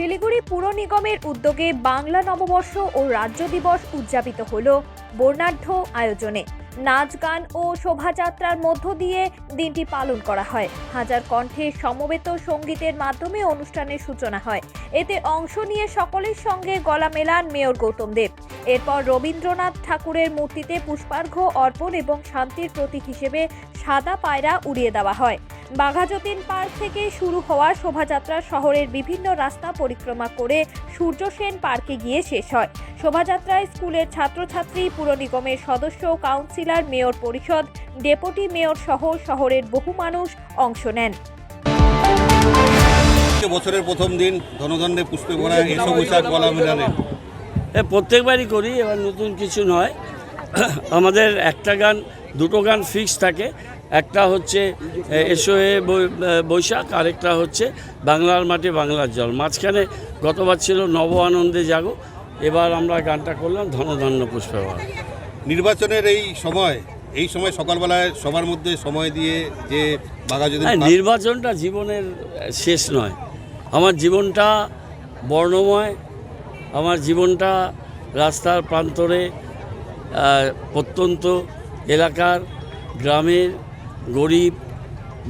শিলিগুড়ি পুর নিগমের উদ্যোগে বাংলা নববর্ষ ও রাজ্য দিবস উদযাপিত হলো বর্ণাঢ্য আয়োজনে। নাচ গান ও শোভাযাত্রার মধ্য দিয়ে দিনটি পালন করা হয়। হাজার কণ্ঠে সমবেত সঙ্গীতের মাধ্যমে অনুষ্ঠানের সূচনা হয়। এতে অংশ নিয়ে সকলের সঙ্গে গলা মেলান মেয়র গৌতম দেব। এরপর রবীন্দ্রনাথ ঠাকুরের মূর্তিতে পুষ্পার্ঘ্য অর্পণ এবং শান্তির প্রতীক হিসেবে সাদা পায়রা উড়িয়ে দেওয়া হয়। বাঘাযতীন পার্ক থেকে শুরু হওয়া শোভাযাত্রা শহরের বিভিন্ন রাস্তা পরিক্রমা করে সূর্য সেন পার্কে গিয়ে শেষ হয়। শোভাযাত্রায় স্কুলের ছাত্রছাত্রী, পুর নিগমের সদস্য, কাউন্সিলর, মেয়র পরিষদ, ডেপুটি মেয়র সহ শহরের বহু মানুষ অংশ নেন। বছরের প্রথম দিন ধনধান্যে পুষ্পে ভরা এসো বৈশাখ গলা মেলানে প্রত্যেকবারই করি, এবার নতুন কিছু নয়। আমাদের একটা গান, দুটো গান ফিক্স থাকে। একটা হচ্ছে এসো হে বৈশাখ, আরেকটা হচ্ছে বাংলার মাটি বাংলার জল। মাঝখানে গতবার ছিল নব আনন্দে জাগো, এবার আমরা গানটা করলাম ধনধান্য পুষ্পে ভরা। নির্বাচনের এই সময় সকালবেলায় সবার মধ্যে সময় দিয়ে যে বাঘাযতীন নির্বাচনটা জীবনের শেষ নয়। আমার জীবনটা বর্ণময়, আমার জীবনটা রাস্তার প্রান্তরে, প্রত্যন্ত এলাকার, গ্রামের গরিব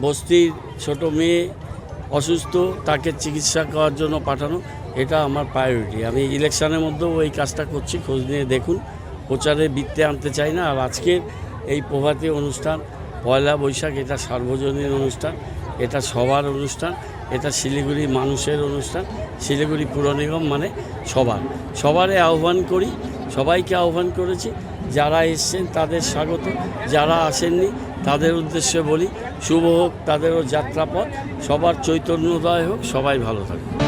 বস্তির ছোট মেয়ে অসুস্থ, তাকে চিকিৎসা করার জন্য পাঠানো, এটা আমার প্রায়োরিটি। আমি ইলেকশনের মধ্যেও এই কাজটা করছি, খোঁজ নিয়ে দেখুন। প্রচারে বৃত্তে আনতে চাই না। আর আজকের এই প্রভাতী অনুষ্ঠান, পয়লা বৈশাখ, এটা সার্বজনীন অনুষ্ঠান, এটা সবার অনুষ্ঠান, এটা শিলিগুড়ি মানুষের অনুষ্ঠান। শিলিগুড়ি পুর নিগম মানে সবারে আহ্বান করি, সবাইকে আহ্বান করেছি। যারা এসছেন তাদের স্বাগত, যারা আসেননি তাদের উদ্দেশ্যে বলি শুভ হোক তাদেরও যাত্রাপথ, সবার চৈতন্যোদয় হোক, সবাই ভালো থাকুক।